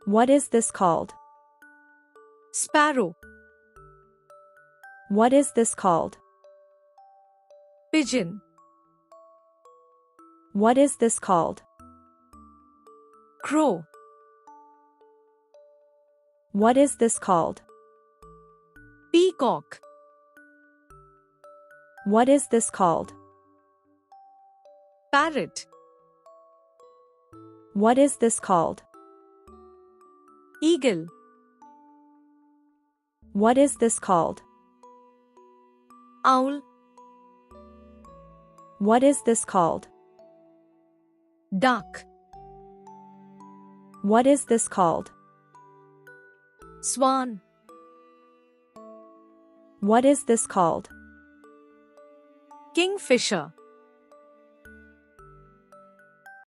What is this called? Sparrow. What is this called? Pigeon. What is this called? Crow. What is this called? Peacock. What is this called? Parrot. What is this called? Eagle. What is this called? Owl. What is this called? Duck. What is this called? Swan. What is this called? Kingfisher.